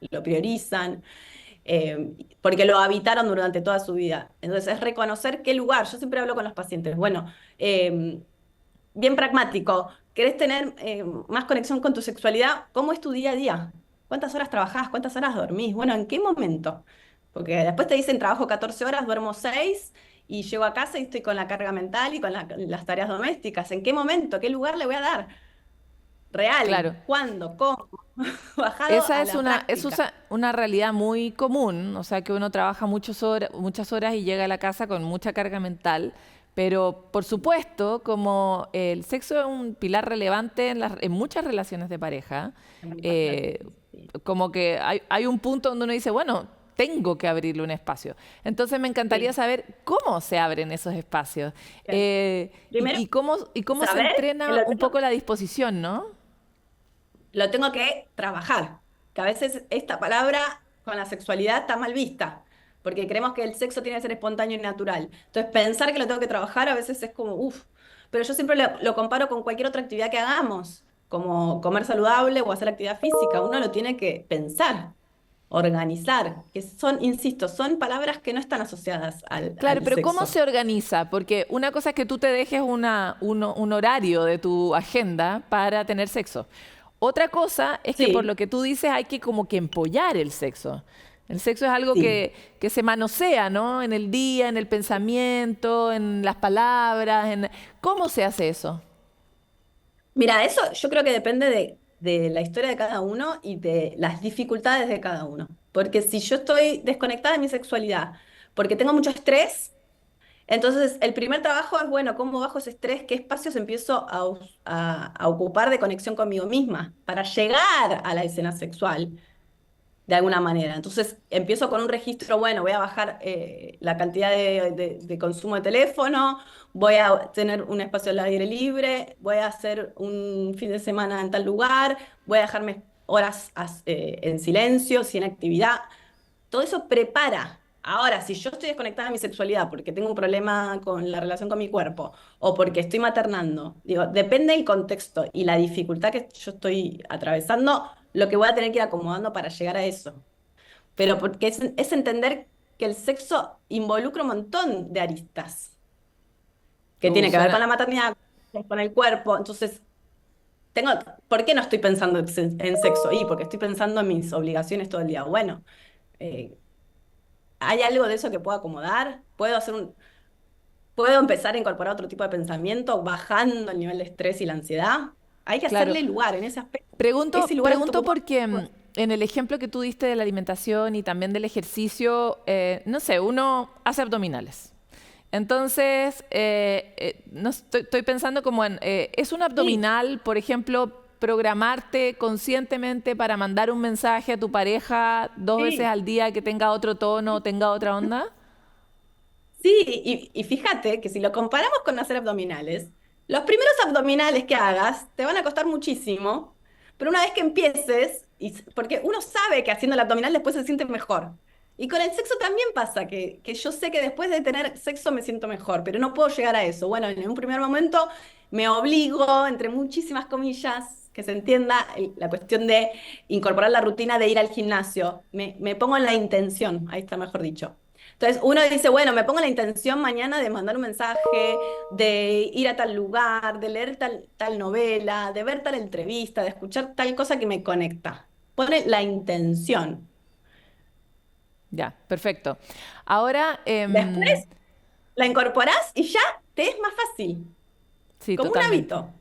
porque lo habitaron durante toda su vida. Entonces es reconocer qué lugar. Yo siempre hablo con los pacientes, bueno, bien pragmático, ¿querés tener más conexión con tu sexualidad? ¿Cómo es tu día a día? ¿Cuántas horas trabajás? ¿Cuántas horas dormís? Bueno, ¿en qué momento? Porque después te dicen trabajo 14 horas, duermo 6 y llego a casa y estoy con la carga mental y con las tareas domésticas. ¿En qué momento? ¿Qué lugar le voy a dar? Real. Claro. ¿Cuándo? ¿Cómo? Bajado Esa a es la práctica. una realidad muy común, o sea que uno trabaja muchas horas y llega a la casa con mucha carga mental, pero por supuesto, como el sexo es un pilar relevante en muchas relaciones de pareja, eh, Sí. como que hay un punto donde uno dice, bueno, tengo que abrirle un espacio. Entonces me encantaría Sí. saber cómo se abren esos espacios Bien. Primero, y cómo se saber que entrena un poco la disposición, ¿no? lo tengo que trabajar. Que a veces esta palabra con la sexualidad está mal vista, porque creemos que el sexo tiene que ser espontáneo y natural. Entonces, pensar que lo tengo que trabajar a veces es como, uff. Pero yo siempre lo comparo con cualquier otra actividad que hagamos, como comer saludable o hacer actividad física. Uno lo tiene que pensar, organizar, que son, insisto, son palabras que no están asociadas Claro, al pero ¿cómo sexo. se organiza? Porque una cosa es que tú te dejes un horario de tu agenda para tener sexo. Otra cosa es que por Sí, lo que tú dices hay que como que empollar el sexo. El sexo es algo sí. que se manosea, ¿no? En el día, en el pensamiento, en las palabras. ¿Cómo se hace eso? Mira, eso yo creo que depende de la historia de cada uno y de las dificultades de cada uno. Porque si yo estoy desconectada de mi sexualidad, porque tengo mucho estrés, entonces el primer trabajo es, bueno, ¿cómo bajo ese estrés? ¿Qué espacios empiezo a ocupar de conexión conmigo misma para llegar a la escena sexual? De alguna manera. Entonces empiezo con un registro, bueno, voy a bajar la cantidad de consumo de teléfono, voy a tener un espacio al aire libre, voy a hacer un fin de semana en tal lugar, voy a dejarme horas en silencio, sin actividad. Todo eso prepara. Ahora, si yo estoy desconectada de mi sexualidad porque tengo un problema con la relación con mi cuerpo o porque estoy maternando, digo, depende del contexto y la dificultad que yo estoy atravesando, lo que voy a tener que ir acomodando para llegar a eso. Pero porque es entender que el sexo involucra un montón de aristas, que tiene que ver con Suena. la maternidad, con el cuerpo. Entonces, tengo, ¿por qué no estoy pensando en sexo? Y porque estoy pensando en mis obligaciones todo el día. Bueno, eh, ¿hay algo de eso que puedo acomodar? ¿Puedo empezar a incorporar otro tipo de pensamiento, bajando el nivel de estrés y la ansiedad? Hay que Claro. hacerle lugar en ese aspecto. Ese Pregunto, lugar está pregunto ocupado. porque en el ejemplo que tú diste de la alimentación y también del ejercicio, no sé, uno hace abdominales. Entonces, no estoy pensando como ¿es un Sí, abdominal, por ejemplo, programarte conscientemente para mandar un mensaje a tu pareja 2 veces sí. al día que tenga otro tono, tenga otra onda? Sí, y fíjate que si lo comparamos con hacer abdominales, los primeros abdominales que hagas te van a costar muchísimo, pero una vez que empieces, porque uno sabe que haciendo el abdominal después se siente mejor. Y con el sexo también pasa, que yo sé que después de tener sexo me siento mejor, pero no puedo llegar a eso. Bueno, en un primer momento me obligo, entre muchísimas comillas, que se entienda la cuestión de incorporar la rutina de ir al gimnasio. Me pongo en la intención, ahí está mejor dicho. Entonces uno dice, bueno, me pongo la intención mañana de mandar un mensaje, de ir a tal lugar, de leer tal novela, de ver tal entrevista, de escuchar tal cosa que me conecta. Pone la intención. Ya, perfecto. Ahora, Después la incorporás y ya te es más fácil, sí, como totalmente. un hábito.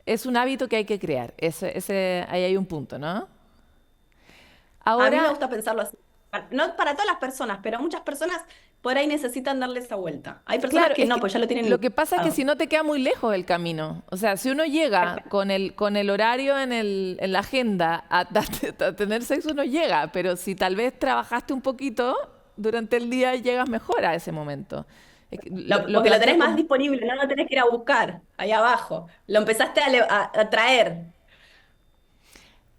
Es un hábito que hay que crear. Ahí hay un punto, ¿no? A mí me Ahora, gusta pensarlo así. No para todas las personas, pero muchas personas por ahí necesitan darle esa vuelta. Hay personas claro, que es no, que pues ya lo tienen lo que pasa es que si incorporado. no te queda muy lejos el camino. O sea, si uno llega con el horario en la agenda a tener sexo, no llega. Pero si tal vez trabajaste un poquito durante el día, llegas mejor a ese momento. Es que lo Porque lo planteo tenés más como... disponible, no lo tenés que ir a buscar ahí abajo. Lo empezaste a traer.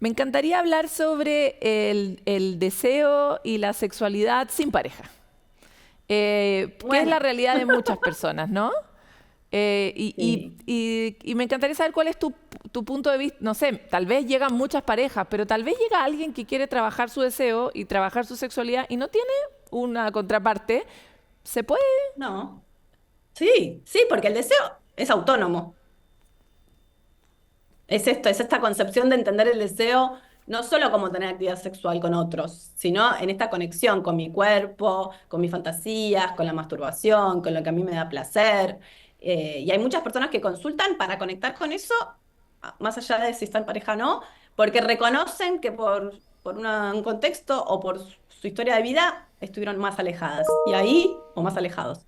Me encantaría hablar sobre el deseo y la sexualidad sin pareja. Que es la Bueno, realidad de muchas personas, ¿no? sí. Y me encantaría saber cuál es tu punto de vista. No sé, tal vez llegan muchas parejas, pero tal vez llega alguien que quiere trabajar su deseo y trabajar su sexualidad y no tiene una contraparte. ¿Se puede? No. Sí, sí, porque el deseo es autónomo. Es esto, es esta concepción de entender el deseo no solo como tener actividad sexual con otros, sino en esta conexión con mi cuerpo, con mis fantasías, con la masturbación, con lo que a mí me da placer. Y hay muchas personas que consultan para conectar con eso, más allá de si están en pareja o no, porque reconocen que por un contexto o por su historia de vida estuvieron más alejadas. Y ahí, o más alejados.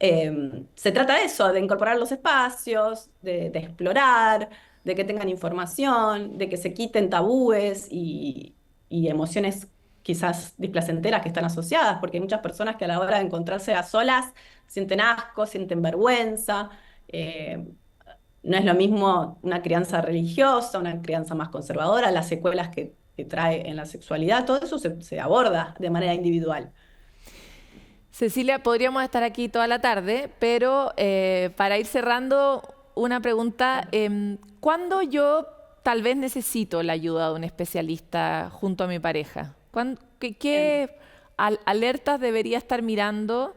Se trata de eso, de incorporar los espacios, de explorar, de que tengan información, de que se quiten tabúes y emociones quizás displacenteras que están asociadas, porque hay muchas personas que a la hora de encontrarse a solas sienten asco, sienten vergüenza. eh, no es lo mismo una crianza religiosa, una crianza más conservadora, las secuelas que trae en la sexualidad, todo eso se aborda de manera individual. Cecilia, podríamos estar aquí toda la tarde, pero para ir cerrando, una pregunta. ¿Cuándo yo tal vez necesito la ayuda de un especialista junto a mi pareja? Bien. ¿Qué alertas debería estar mirando?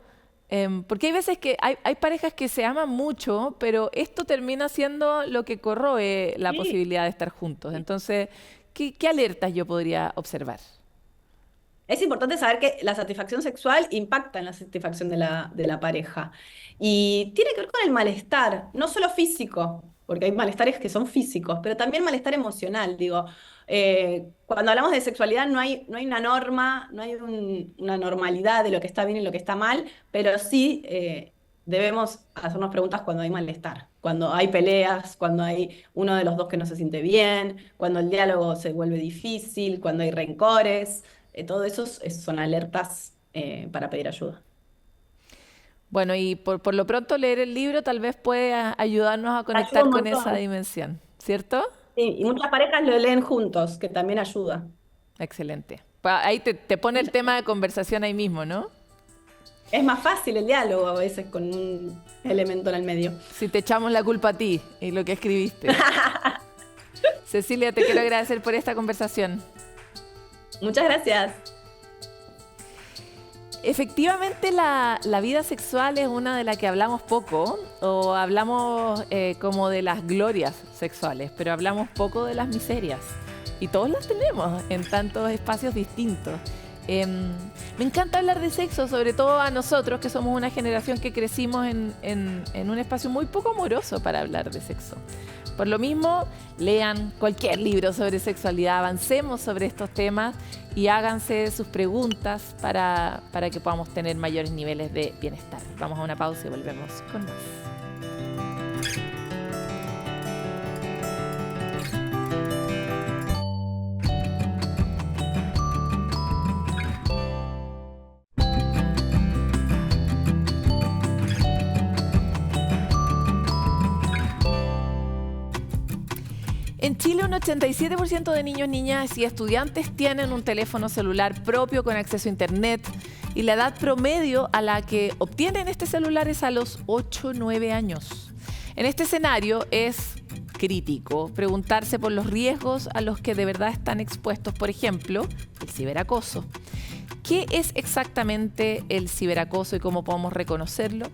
Porque hay veces que hay parejas que se aman mucho, pero esto termina siendo lo que corroe la Sí. posibilidad de estar juntos. Entonces, ¿qué alertas yo podría observar? Es importante saber que la satisfacción sexual impacta en la satisfacción de la pareja. Y tiene que ver con el malestar, no solo físico, porque hay malestares que son físicos, pero también malestar emocional. Digo, cuando hablamos de sexualidad no hay una norma, no hay una normalidad de lo que está bien y lo que está mal, pero sí debemos hacernos preguntas cuando hay malestar, cuando hay peleas, cuando hay uno de los dos que no se siente bien, cuando el diálogo se vuelve difícil, cuando hay rencores. Todo eso son alertas para pedir ayuda. Bueno, y por lo pronto leer el libro tal vez puede ayudarnos a Ayuda conectar un con esa montón. dimensión, ¿cierto? Sí, y muchas parejas lo leen juntos, que también ayuda. Excelente. Ahí te pone el tema de conversación ahí mismo, ¿no? Es más fácil el diálogo a veces con un elemento en el medio. Si te echamos la culpa a ti y lo que escribiste. Cecilia, te quiero agradecer por esta conversación. Muchas gracias. Efectivamente, la vida sexual es una de las que hablamos poco, o hablamos como de las glorias sexuales, pero hablamos poco de las miserias. Y todos las tenemos en tantos espacios distintos. Me encanta hablar de sexo, sobre todo a nosotros, que somos una generación que crecimos en un espacio muy poco amoroso para hablar de sexo. Por lo mismo, lean cualquier libro sobre sexualidad, avancemos sobre estos temas y háganse sus preguntas para que podamos tener mayores niveles de bienestar. Vamos a una pausa y volvemos con más. En Chile, un 87% de niños, niñas y estudiantes tienen un teléfono celular propio con acceso a Internet y la edad promedio a la que obtienen este celular es a los 8 o 9 años. En este escenario es crítico preguntarse por los riesgos a los que de verdad están expuestos, por ejemplo, el ciberacoso. ¿Qué es exactamente el ciberacoso y cómo podemos reconocerlo?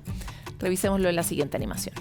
Revisémoslo en la siguiente animación.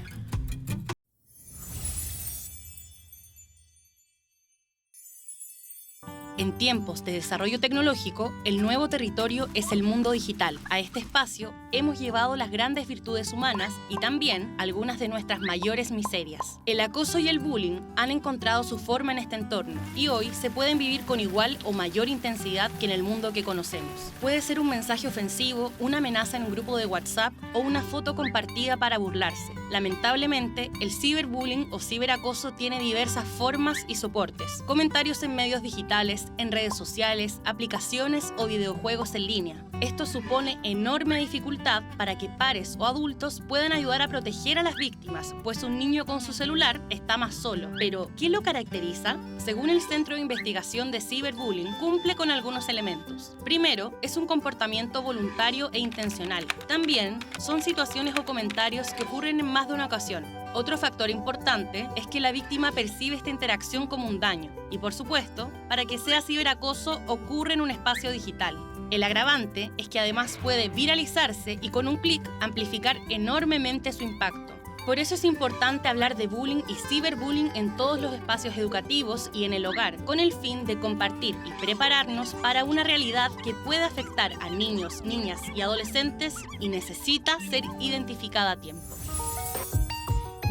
En tiempos de desarrollo tecnológico, el nuevo territorio es el mundo digital. A este espacio hemos llevado las grandes virtudes humanas y también algunas de nuestras mayores miserias. El acoso y el bullying han encontrado su forma en este entorno y hoy se pueden vivir con igual o mayor intensidad que en el mundo que conocemos. Puede ser un mensaje ofensivo, una amenaza en un grupo de WhatsApp o una foto compartida para burlarse. Lamentablemente, el ciberbullying o ciberacoso tiene diversas formas y soportes. Comentarios en medios digitales, en redes sociales, aplicaciones o videojuegos en línea. Esto supone enorme dificultad para que pares o adultos puedan ayudar a proteger a las víctimas, pues un niño con su celular está más solo. Pero, ¿qué lo caracteriza? Según el Centro de Investigación de Ciberbullying, cumple con algunos elementos. Primero, es un comportamiento voluntario e intencional. También son situaciones o comentarios que ocurren en más de una ocasión. Otro factor importante es que la víctima percibe esta interacción como un daño. Y por supuesto, para que sea ciberacoso ocurre en un espacio digital. El agravante es que además puede viralizarse y con un clic amplificar enormemente su impacto. Por eso es importante hablar de bullying y ciberbullying en todos los espacios educativos y en el hogar, con el fin de compartir y prepararnos para una realidad que puede afectar a niños, niñas y adolescentes y necesita ser identificada a tiempo.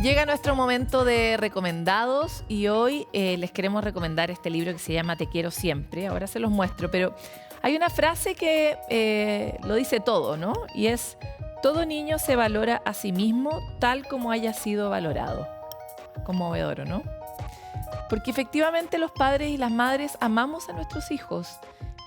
Llega nuestro momento de recomendados y hoy les queremos recomendar este libro que se llama Te quiero siempre. Ahora se los muestro, pero hay una frase que lo dice todo, ¿no? Y es: todo niño se valora a sí mismo tal como haya sido valorado. Conmovedor, ¿no? Porque efectivamente los padres y las madres amamos a nuestros hijos,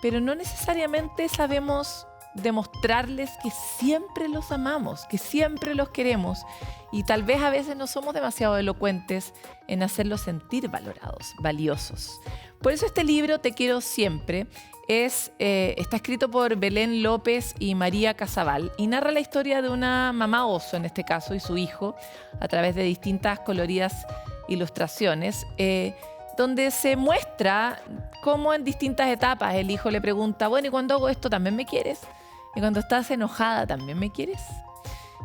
pero no necesariamente sabemos demostrarles que siempre los amamos, que siempre los queremos, y tal vez a veces no somos demasiado elocuentes en hacerlos sentir valorados, valiosos. Por eso este libro, Te quiero siempre, está escrito por Belén López y María Casabal y narra la historia de una mamá oso, en este caso, y su hijo, a través de distintas coloridas ilustraciones, donde se muestra cómo en distintas etapas el hijo le pregunta: bueno, ¿y cuando hago esto también me quieres? ¿Y cuando estás enojada también me quieres?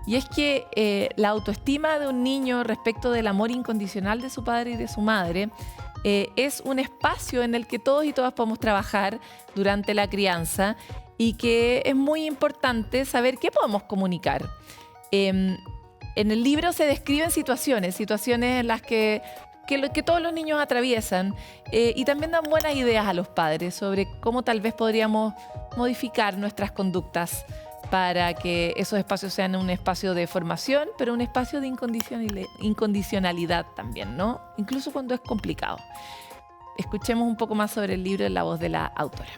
Y es que la autoestima de un niño respecto del amor incondicional de su padre y de su madre es un espacio en el que todos y todas podemos trabajar durante la crianza y que es muy importante saber qué podemos comunicar. En el libro se describen situaciones en las que todos los niños atraviesan y también dan buenas ideas a los padres sobre cómo tal vez podríamos modificar nuestras conductas para que esos espacios sean un espacio de formación, pero un espacio de incondicionalidad también, ¿no? Incluso cuando es complicado. Escuchemos un poco más sobre el libro en la voz de la autora.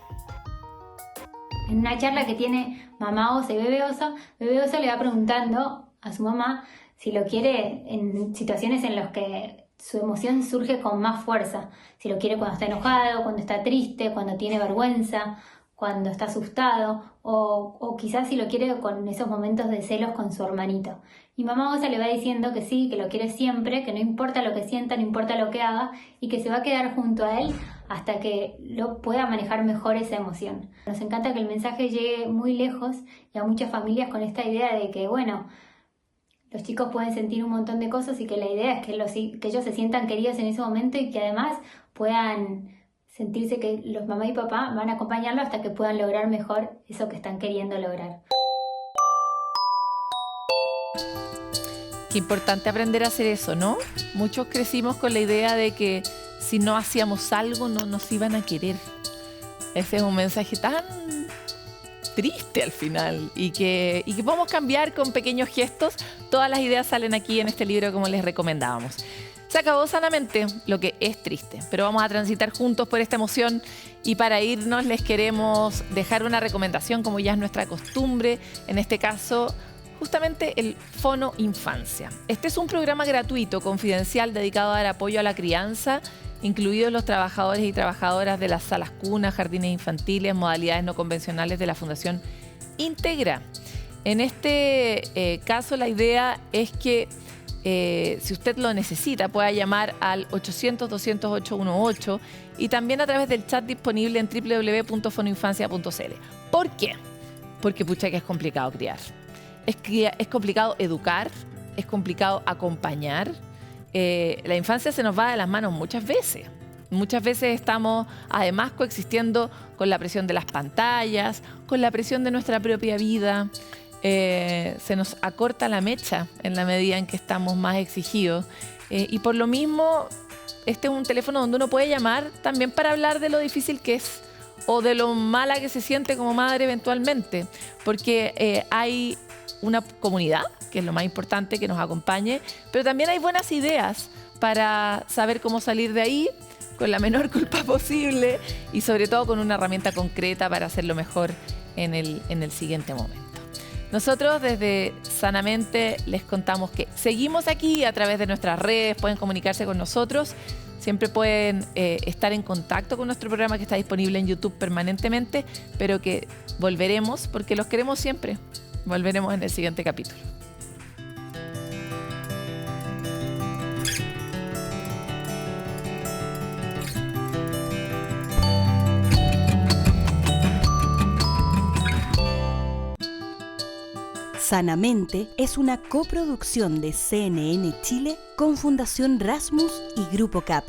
En una charla que tiene mamá osa y bebé oso le va preguntando a su mamá si lo quiere en situaciones en las que su emoción surge con más fuerza. Si lo quiere cuando está enojado, cuando está triste, cuando tiene vergüenza, cuando está asustado, o quizás si lo quiere con esos momentos de celos con su hermanito. Y mamá osa le va diciendo que sí, que lo quiere siempre, que no importa lo que sienta, no importa lo que haga, y que se va a quedar junto a él hasta que lo pueda manejar mejor esa emoción. Nos encanta que el mensaje llegue muy lejos y a muchas familias con esta idea de que, bueno, los chicos pueden sentir un montón de cosas y que la idea es que ellos se sientan queridos en ese momento y que además puedan sentirse que los mamá y papá van a acompañarlo hasta que puedan lograr mejor eso que están queriendo lograr. Qué importante aprender a hacer eso, ¿no? Muchos crecimos con la idea de que si no hacíamos algo no nos iban a querer. Ese es un mensaje tan triste al final y que podemos cambiar con pequeños gestos. Todas las ideas salen aquí en este libro como les recomendábamos. Se acabó sanamente, lo que es triste, pero vamos a transitar juntos por esta emoción y para irnos les queremos dejar una recomendación como ya es nuestra costumbre, en este caso justamente el Fono Infancia. Este es un programa gratuito, confidencial, dedicado a dar apoyo a la crianza, incluidos los trabajadores y trabajadoras de las salas cunas, jardines infantiles, modalidades no convencionales de la Fundación Integra. En este caso la idea es que si usted lo necesita, pueda llamar al 800-200-818 y también a través del chat disponible en www.fonoinfancia.cl. ¿Por qué? Porque pucha que es complicado criar. Es complicado educar, es complicado acompañar. La infancia se nos va de las manos muchas veces. Muchas veces estamos además coexistiendo con la presión de las pantallas, con la presión de nuestra propia vida. Se nos acorta la mecha en la medida en que estamos más exigidos. Y por lo mismo, este es un teléfono donde uno puede llamar también para hablar de lo difícil que es o de lo mala que se siente como madre eventualmente. Porque hay una comunidad, que es lo más importante, que nos acompañe, pero también hay buenas ideas para saber cómo salir de ahí con la menor culpa posible y sobre todo con una herramienta concreta para hacerlo mejor en el siguiente momento. Nosotros desde Sanamente les contamos que seguimos aquí a través de nuestras redes, pueden comunicarse con nosotros, siempre pueden estar en contacto con nuestro programa que está disponible en YouTube permanentemente, pero que volveremos porque los queremos siempre. Volveremos en el siguiente capítulo. Sanamente es una coproducción de CNN Chile con Fundación Rasmus y Grupo CAP.